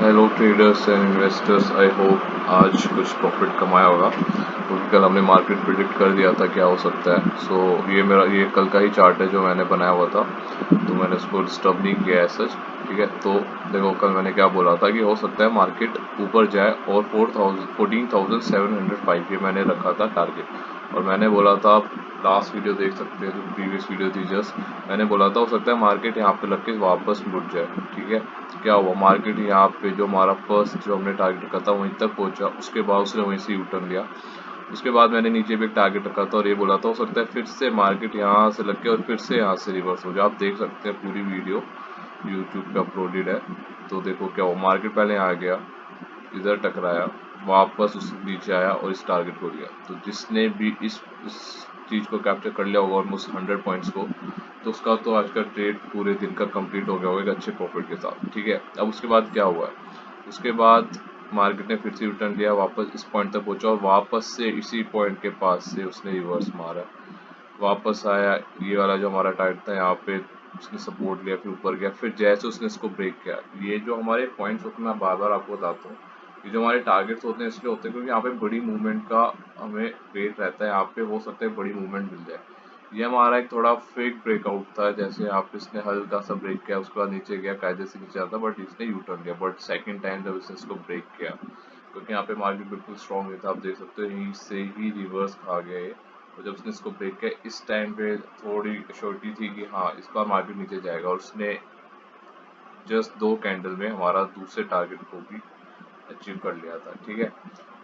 Hello traders and investors, I hope आज कुछ profit कमाया होगा क्योंकि कल हमने मार्केट प्रिडिक्ट कर दिया था क्या हो सकता है। ये कल का ही चार्ट है जो मैंने बनाया हुआ था, तो मैंने उसको डिस्टर्ब नहीं किया है सच। ठीक है, तो देखो कल मैंने क्या बोला था कि हो सकता है मार्केट ऊपर जाए और 14,705 ये मैंने रखा था टारगेट। और मैंने बोला था, आप लास्ट वीडियो देख सकते हैं जो प्रीवियस वीडियो थी जस्ट, मैंने बोला था हो सकता है मार्केट यहाँ पे लग के वापस मुड़ जाए। ठीक है, क्या हुआ, मार्केट यहाँ पे जो हमारा फर्स्ट जो हमने टारगेट रखा था वहीं तक पहुंचा, उसके बाद उसने वहीं से यू टर्न लिया। उसके बाद मैंने नीचे भी एक टारगेट रखा था और ये बोला था हो सकता है फिर से मार्केट यहाँ से लग के और फिर से यहाँ से रिवर्स हो जाए। आप देख सकते हैं पूरी वीडियो यूट्यूब पे अपलोडेड है। तो देखो क्या हुआ, मार्केट पहले यहाँ गया, इधर टकराया, वापस उस नीचे आया और इस टारगेट को लिया। तो जिसने भी इस चीज को कैप्चर कर लिया होगा ऑलमोस्ट 100 पॉइंट्स को, तो उसका तो आज का ट्रेड पूरे दिन का कंप्लीट हो गया होगा एक अच्छे प्रॉफिट के साथ। ठीक है, अब उसके बाद क्या हुआ है, उसके बाद मार्केट ने फिर से रिटर्न लिया, वापस इस पॉइंट तक पहुंचा और वापस से इसी पॉइंट के पास से उसने रिवर्स मारा, वापस आया। ये वाला जो हमारा टारगेट था यहाँ पे उसने सपोर्ट लिया, फिर ऊपर गया, फिर जैसे उसने इसको ब्रेक किया। ये जो हमारे पॉइंट्स होते हैं, मैं बार बार आपको बताता हूँ, ये जो हमारे टारगेट्स होते हैं इसलिए होते हैं क्योंकि यहाँ पे बड़ी मूवमेंट का हमें वेट रहता है। यहाँ पे हो सकता है बड़ी मूवमेंट मिल जाए। ये हमारा एक थोड़ा फेक ब्रेकआउट था, जैसे यहाँ पे इसने हल्का सा ब्रेक किया, उसके बाद नीचे गया, कायदे से नीचे आता, बट इसने यू टर्न लिया। बट सेकंड टाइम जब इसने इसको ब्रेक किया, क्योंकि यहाँ पे मार्केट बिल्कुल स्ट्रॉन्ग नहीं था, आप देख सकते हो यहीं से ही रिवर्स खा गया ये। और जब उसने इसको ब्रेक किया, इस टाइम पे थोड़ी श्योरिटी थी कि हाँ इस बार मार्केट नीचे जाएगा, और उसने जस्ट 2 कैंडल में हमारा दूसरे टारगेट को भी अचीव कर लिया था। ठीक है,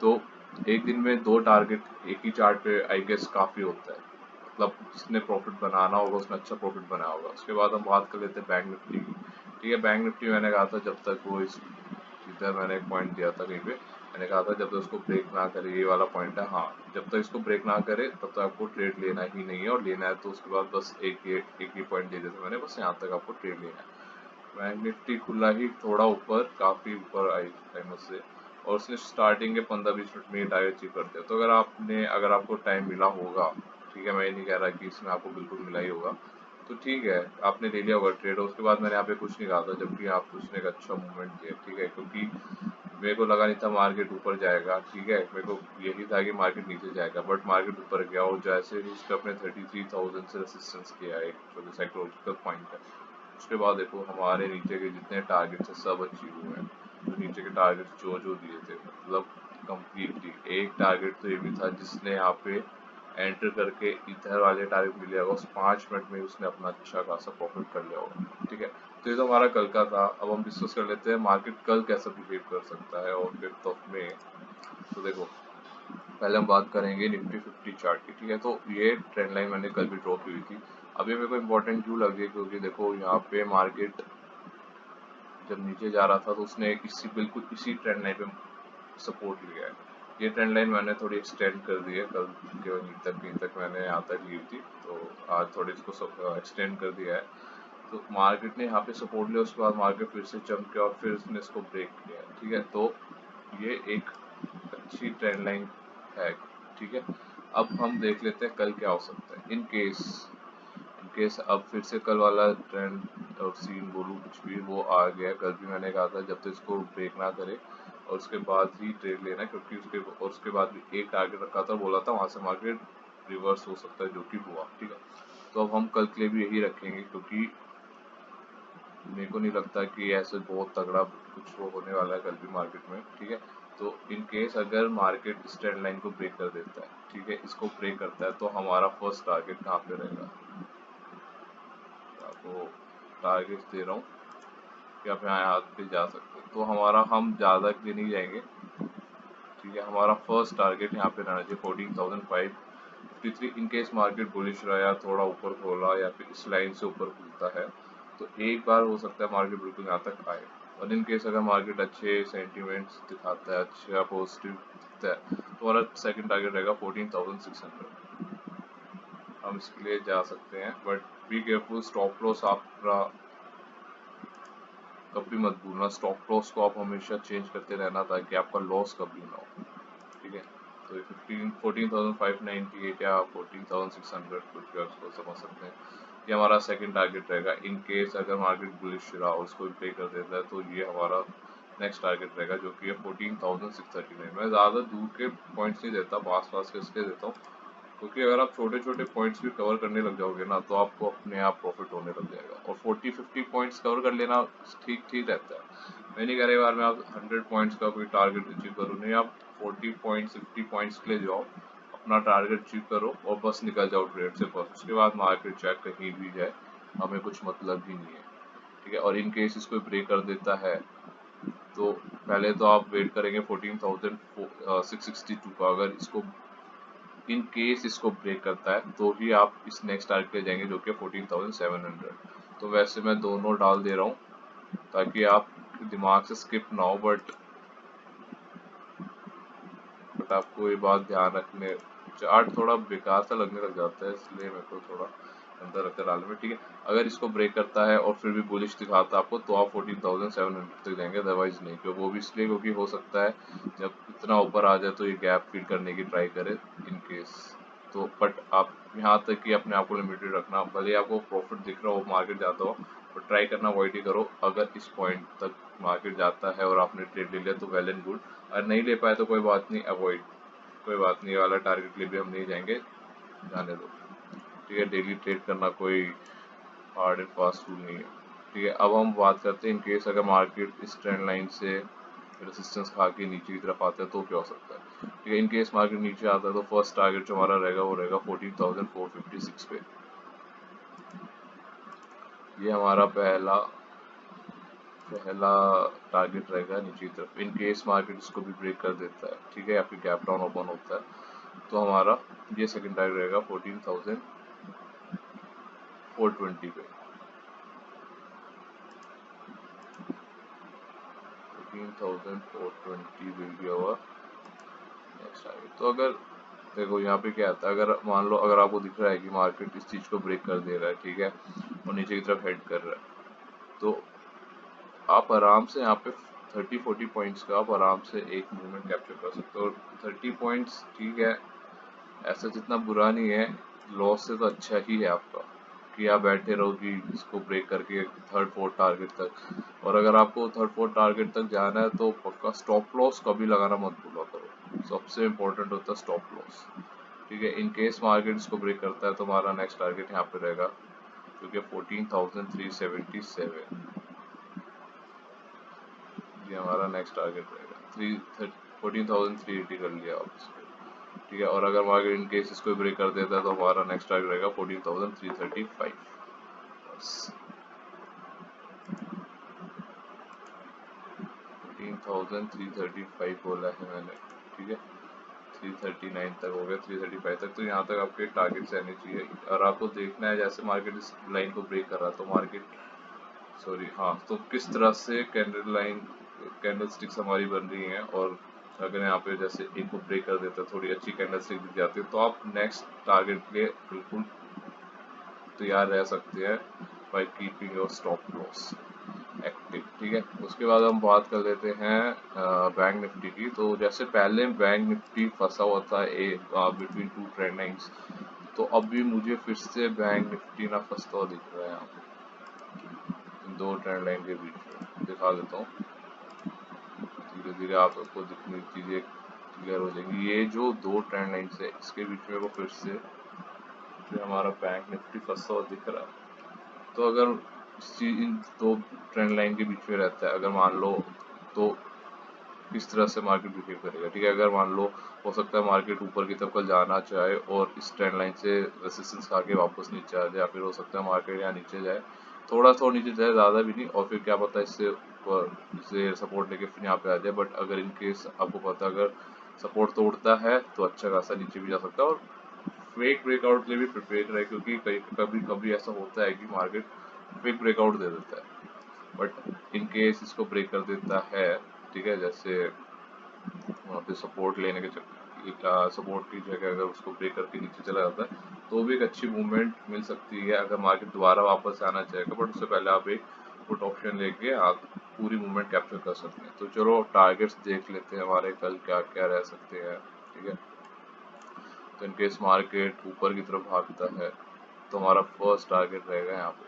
तो एक दिन में 2 टारगेट एक ही चार्ट पे आई गेस काफी होता है, मतलब जिसने प्रॉफिट बनाना होगा उसने अच्छा प्रॉफिट बनाया होगा। उसके बाद हम बात कर लेते हैं बैंक निफ्टी की। ठीक है, बैंक निफ्टी मैंने कहा था जब तक वो इस इधर मैंने एक पॉइंट दिया था कहीं पे, मैंने कहा था जब तक उसको ब्रेक ना करे, ये वाला पॉइंट है, हाँ जब तक इसको ब्रेक ना करे तब तक आपको ट्रेड लेना ही नहीं है, और लेना है तो उसके बाद बस एक ही पॉइंट दे देता मैंने, बस यहाँ तक आपको ट्रेड लेना है। बैंक निफ्टी खुला ही थोड़ा ऊपर, काफी ऊपर आई टाइमर से, और उसने स्टार्टिंग के 15-20 मिनट में टारगेट अचीव कर दिया। तो अगर आपको टाइम मिला होगा, ठीक है, मैं ये नहीं कह रहा कि इसमें आपको बिल्कुल मिला ही होगा, तो ठीक है आपने ले लिया होगा ट्रेड। उसके बाद मैंने यहाँ पे कुछ नहीं कहा था, जबकि आप उसने एक अच्छा मूवमेंट दिया। ठीक है, क्योंकि मेरे को लगा नहीं था मार्केट ऊपर जाएगा। ठीक है, मेरे को यही था कि मार्केट नीचे जाएगा, बट मार्केट ऊपर गया, और जैसे ही उसने अपने 33,000 से रेसिस्टेंस किया, एक जो कि साइकोलॉजिकल पॉइंट है, उसके बाद देखो हमारे नीचे के जितने टारगेट्स हैं सब अचीव हुए हैं। तो नीचे के टारगेट्स जो जो दिए थे, मतलब कंप्लीटली एक टारगेट तो ये भी था जिसने यहाँ पे एंटर करके इधर वाले टारगेट मिले होगा, उस 5 मिनट में उसने अपना अच्छा खासा प्रॉफिट कर लिया होगा। ठीक है, तो ये तो हमारा कल का था। अब हम डिस्कस कर लेते हैं मार्केट कल कैसा बिहेव कर सकता है और 5 मई। तो देखो पहले हम बात करेंगे निफ्टी 50 चार्ट की। ठीक है, तो ये ट्रेंड लाइन मैंने कल भी ड्रॉ की हुई थी। अब ये मेरे को इम्पोर्टेंट क्यों लगी, क्योंकि देखो यहाँ पे मार्केट जब नीचे जा रहा था तो उसने बिल्कुल इसी ट्रेंड लाइन पे सपोर्ट लिया है। ये ट्रेंड लाइन मैंने थोड़ी एक्सटेंड कर दी है, कल के कहीं तक मैंने यहाँ तक ली थी, तो आज थोड़ी इसको एक्सटेंड कर दिया है। तो मार्केट ने यहाँ पे सपोर्ट लिया, उसके बाद मार्केट फिर से जंप किया और फिर उसने इसको ब्रेक किया है। ठीक है, तो ये एक अच्छी ट्रेंड लाइन है। ठीक है, अब हम देख लेते हैं कल क्या हो सकता है। इन केस अब फिर से कल वाला ट्रेंड और सीन बोलूँ कुछ भी वो आ गया। कल भी मैंने कहा था जब तक इसको ब्रेक ना करे और उसके बाद ही ट्रेड लेना, क्योंकि उसके बाद भी एक टारगेट रखा था, बोला था वहां से मार्केट रिवर्स हो सकता है, जो कि हुआ। ठीक है, तो अब हम कल के लिए भी यही रखेंगे, क्योंकि मेरे को नहीं लगता कि ऐसे बहुत तगड़ा कुछ वो होने वाला है कल भी मार्केट में। ठीक है, तो इन केस अगर मार्केट इस ट्रेंड लाइन को ब्रेक कर देता है, ठीक है, इसको ब्रेक करता है, तो हमारा फर्स्ट टारगेट कहाँ पे रहेगा, आपको टारगेट दे रहा हूँ कि आप यहाँ हाथ पे जा सकते हैं। तो हम ज़्यादा के लिए नहीं जाएंगे। ठीक है, हमारा फर्स्ट टारगेट यहाँ पे रहना चाहिए 14,553। इन केस मार्केट बुलिश रहा या थोड़ा ऊपर खोला या फिर इस लाइन से ऊपर खुलता है, तो एक बार हो सकता है मार्केट बिल्कुल यहाँ तक आए। और इन केस अगर मार्केट अच्छे सेंटीमेंट्स दिखाता है, अच्छा पॉजिटिव दिखता है, तो हमारा सेकंड टारगेट रहेगा 14,600। हम इसके लिए जा सकते हैं, but be careful, stop loss आपका कभी मत भूलना। स्टॉप लॉस को आप हमेशा चेंज करते रहना ताकि आपका लॉस कभी ना हो। ठीक है, तो ये 14,598 या 14,600 कुछ भी आप उसको समझ सकते हैं, ये हमारा सेकंड टारगेट रहेगा। इन केस अगर मार्केट बुलिश रहा और उसको ब्रेक कर देता है, तो ये हमारा नेक्स्ट टारगेट रहेगा जो कि है 14,639। मैं ज़्यादा दूर के पॉइंट्स नहीं देता, पास पास के इसलिए देता हूँ क्योंकि अगर आप छोटे छोटे पॉइंट्स भी कवर करने लग जाओगे ना तो आपको अपने आप प्रॉफिट होने लग जाएगा। और 40-50 पॉइंट्स कवर कर लेना ठीक ठीक रहता है। मैं नहीं कह रहा बार में आप 100 पॉइंट्स का कोई टारगेट अचीव करो, नहीं, आप 40 पॉइंट्स 50 पॉइंट्स के लिए जाओ, अपना टारगेट अचीव करो और बस निकल जाओ ट्रेड से बस। उसके बाद मार्केट चाहे कहीं भी जाए हमें कुछ मतलब ही नहीं है, ठीक है। और इन केस इसको ब्रेक कर देता है तो पहले तो आप वेट करेंगे 14,662 का। अगर इसको इन केस इसको ब्रेक करता है तो ही आप इस नेक्स्ट टारगेट पे जाएंगे जो कि 14,700। तो वैसे मैं दोनों डाल दे रहा हूँ ताकि आप दिमाग से स्किप ना हो, बट आपको ये बात ध्यान रखने, चार्ट थोड़ा बेकार सा लगने लग जाता है इसलिए मेरे को थोड़ा अंदर रखकर डालने में, ठीक है। अगर इसको ब्रेक करता है और फिर भी बुलिश दिखाता है आपको तो आप 14,700 तक जाएंगे, अदरवाइज नहीं। क्यों? वो भी इसलिए क्योंकि हो सकता है जब इतना ऊपर आ जाए तो ये गैप फिल करने की ट्राई करे इन केस। तो बट आप यहाँ तक कि अपने आप को लिमिटेड रखना, भले आपको प्रॉफिट दिख रहा हो मार्केट जाता हो, तो ट्राई करना अवॉइड ही करो। अगर इस पॉइंट तक मार्केट जाता है और आपने ट्रेड ले लिया तो वेल एंड गुड, अगर नहीं ले पाए तो कोई बात नहीं, अवॉइड, कोई बात नहीं, ये वाला टारगेट के लिए भी हम नहीं जाएंगे, जाने दो, ठीक है। डेली ट्रेड करना कोई हार्ड एंड फास्ट रूल नहीं है, ठीक है। अब हम बात करते हैं इन केस अगर मार्केट इस ट्रेंड लाइन से रेजिस्टेंस खा के नीचे की तरफ आता है तो क्या हो सकता है, ठीक है। इन केस मार्केट नीचे आता है तो फर्स्ट टारगेट जो हमारा रहेगा वो रहेगा 14,456 पे। ये हमारा पहला पहला टारगेट रहेगा नीचे की तरफ। इन केस मार्केट इसको भी ब्रेक कर देता है, ठीक है, या फिर गैप डाउन ओपन होता है तो हमारा ये सेकंड टारगेट रहेगा 14,420 पे। 14,420 will be our next target. तो अगर देखो यहाँ पे क्या आता है, अगर मान लो अगर आपको दिख रहा है कि मार्केट इस चीज को ब्रेक कर दे रहा है, ठीक है, और नीचे की तरफ हेड कर रहा है तो आप आराम से यहाँ पे 30-40 पॉइंट्स का आप आराम से एक मूवमेंट कैप्चर कर सकते हो। और 30 पॉइंट्स ठीक है, ऐसा जितना बुरा नहीं है, लॉस से तो अच्छा ही है आपका कि आप बैठे रहो कि इसको ब्रेक करके थर्ड फोर्थ टारगेट तक। और अगर आपको थर्ड फोर्थ टारगेट तक जाना है तो पक्का स्टॉप लॉस कभी लगाना मत भूला करो, सबसे इम्पोर्टेंट होता है स्टॉप लॉस, ठीक है। इन केस मार्केट इसको ब्रेक करता है तो हमारा नेक्स्ट टारगेट यहाँ पे रहेगा जो कि 14,377। ये हमारा नेक्स्ट टारगेट रहेगा। 14,380 कर लिया आप इसको, ठीक है। और अगर मार्केट इन केस इसको ब्रेक कर देता है तो हमारा नेक्स्ट टारगेट रहेगा 14,335। 14,335 बोला है मैंने, ठीक है। 339 तक हो गया, 335 तक, तो यहाँ तक आपके टारगेट्स रहने चाहिए। और आपको देखना है जैसे मार्केट इस लाइन को ब्रेक कर रहा है तो मार्केट, सॉरी हाँ, तो किस तरह से कैंडल लाइन कैंडल स्टिक्स हमारी बन रही हैं। और अगर यहाँ पे जैसे एक को ब्रेक कर देता है, थोड़ी अच्छी कैंडल स्टिक दिख जाती है तो आप नेक्स्ट टारगेट के बिल्कुल तैयार रह सकते हैं by keeping your stop loss active, ठीक है। उसके बाद हम बात कर लेते हैं बैंक निफ्टी की। तो जैसे पहले बैंक निफ्टी फंसा हुआ था बिटवीन टू ट्रेंड लाइंस, तो अभी मुझे फिर से बैंक निफ्टी ना फंसता हुआ दिख रहा है यहाँ पे दो ट्रेंड लाइन के बीच में। दिखा देता हूँ, धीरे धीरे आपको दिखनी चीजें क्लियर हो जाएंगी। ये जो दो ट्रेंड लाइन है इसके बीच में वो फिर से जो हमारा बैंक निफ्टी फंसा हुआ दिख रहा है। तो अगर इन दो ट्रेंड लाइन के बीच में रहता है, अगर मान लो, तो किस तरह से मार्केट बिहेव करेगा, ठीक है। अगर मान लो हो सकता है मार्केट ऊपर की तरफ कल जाना चाहे और इस ट्रेंड लाइन से रेसिस्टेंस खा के वापस नीचे आ जाए, या फिर हो सकता है मार्केट यहाँ नीचे जाए, थोड़ा थोड़ा नीचे जाए, ज़्यादा भी नहीं, और फिर क्या पता इससे ऊपर इसे सपोर्ट लेके फिर यहाँ पे आ जाए। बट अगर इन केस आपको पता अगर सपोर्ट तोड़ता है तो अच्छा खासा नीचे भी जा सकता है। और फेक ब्रेकआउट के लिए भी प्रिपेयर रहे क्योंकि कभी कभी ऐसा होता है कि मार्केट फेक ब्रेकआउट दे देता है। बट इन केस इसको ब्रेक कर देता है, ठीक है, जैसे वहाँ पे सपोर्ट लेने के सपोर्ट की जगह अगर उसको ब्रेक करके नीचे चला जाता है तो भी एक अच्छी मूवमेंट मिल सकती है अगर मार्केट दोबारा वापस आना चाहेगा। बट उससे पहले आप एक पुट ऑप्शन लेके आप पूरी मूवमेंट कैप्चर कर सकते हैं। तो चलो टारगेट्स देख लेते हैं हमारे कल क्या क्या रह सकते हैं, ठीक है। तो इनकेस मार्केट ऊपर की तरफ भागता है तो हमारा फर्स्ट टारगेट रहेगा यहाँ पे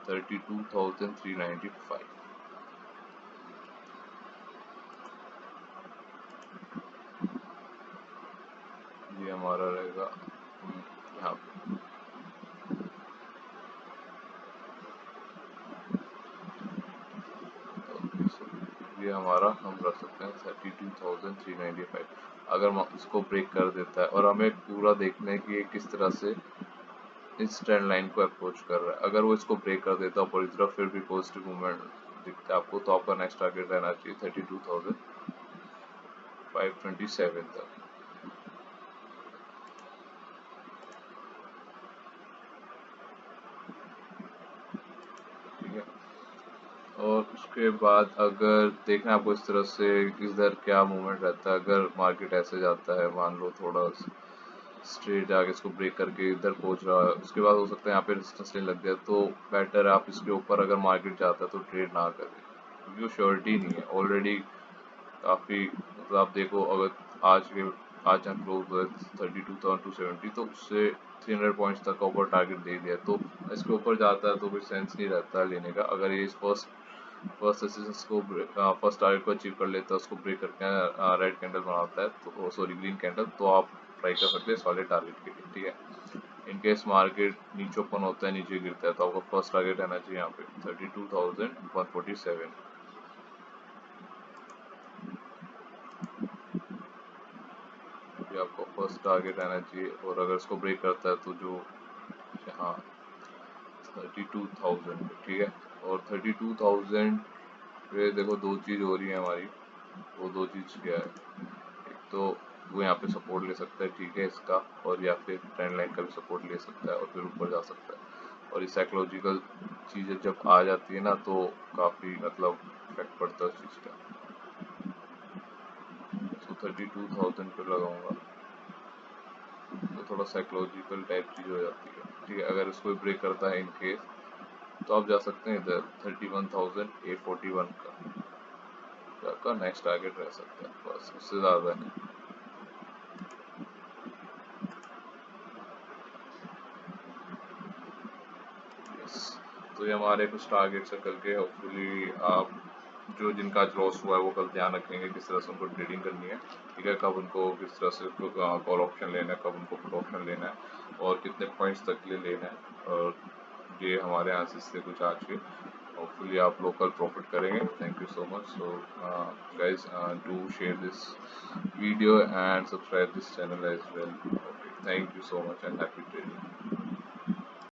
32,395। ये हमारा हम रख सकते हैं 32,395। अगर इसको ब्रेक कर देता है, और हमें पूरा देखना है कि ये किस तरह से इस ट्रेंड लाइन को अप्रोच कर रहा है। अगर वो इसको ब्रेक कर देता है पूरी तरफ, फिर भी पॉजिटिव मूवमेंट दिखता है आपको, तो आपका नेक्स्ट टारगेट रहना चाहिए 32,527 तक। ठीक है, और उसके बाद अगर देखना है आपको इस तरह से इधर क्या मूवमेंट रहता है। अगर मार्केट ऐसे जाता है, मान लो थोड़ा स्ट्रेट जाके इसको ब्रेक करके इधर पहुंच रहा है, उसके बाद हो सकता है यहाँ पे रेजिस्टेंस लेने लग जाए, तो बेटर है आप इसके ऊपर अगर मार्केट जाता है तो ट्रेड ना करें, क्योंकि वो श्योरिटी नहीं है। ऑलरेडी काफ़ी मतलब आप देखो, अगर आज यहाँ क्लोज हुआ 32,270, तो उससे 300 पॉइंट्स तक का ऊपर टारगेट दे दिया, तो इसके ऊपर जाता है तो कोई सेंस नहीं रहता है लेने का। अगर ये इस फर्स्ट रेजिस्टेंस को फर्स्ट टारगेट को अचीव कर लेता है, उसको ब्रेक करके रेड कैंडल बनाता है, तो सॉरी ग्रीन कैंडल, तो आप ट्राई कर सकते हैं इस वाले टारगेट के लिए। ठीक है, इन केस मार्केट नीचे ओपन होता है, नीचे गिरता है, तो आपका फर्स्ट टारगेट रहना चाहिए यहाँ पे 32,147। ये आपको फर्स्ट टारगेट रहना चाहिए, और अगर इसको ब्रेक करता है तो जो यहाँ 32,000, ठीक है। और 32,000 पे देखो दो चीज़ हो रही है हमारी। वो दो चीज़ क्या है, एक तो वो यहाँ पे सपोर्ट ले सकता है, ठीक है, इसका, और या फिर ट्रेंड लाइन का भी सपोर्ट ले सकता है और फिर ऊपर जा सकता है। और ये साइकोलॉजिकल चीज़ें जब आ जाती है ना, तो काफ़ी मतलब इफेक्ट पड़ता है उस चीज़ का। तो 32,000 पे लगाऊंगा, तो थोड़ा साइकोलॉजिकल टाइप चीज़ हो जाती है। ठीक है, अगर इसको ब्रेक करता है इन केस, तो आप जा सकते हैं इधर 31,841 का, जो आपका नेक्स्ट टारगेट रह सकता है, बस उससे ज़्यादा नहीं। यस, तो ये हमारे कुछ टारगेट्स है कल के। होपफुली आप जो जिनका आज लॉस हुआ है वो कल ध्यान रखेंगे किस तरह से उनको ट्रेडिंग करनी है। ठीक है, कब उनको किस तरह से कॉल ऑप्शन लेना है, कब उनको पुट ऑप्शन लेना है, और कितने पॉइंट्स तक के लिए लेना है। और ये हमारे यहाँ से कुछ आज के, hopefully आप लोकल प्रॉफिट करेंगे। Thank you so much. So guys, do share this video and subscribe this channel as well. Okay, thank you so much and happy trading.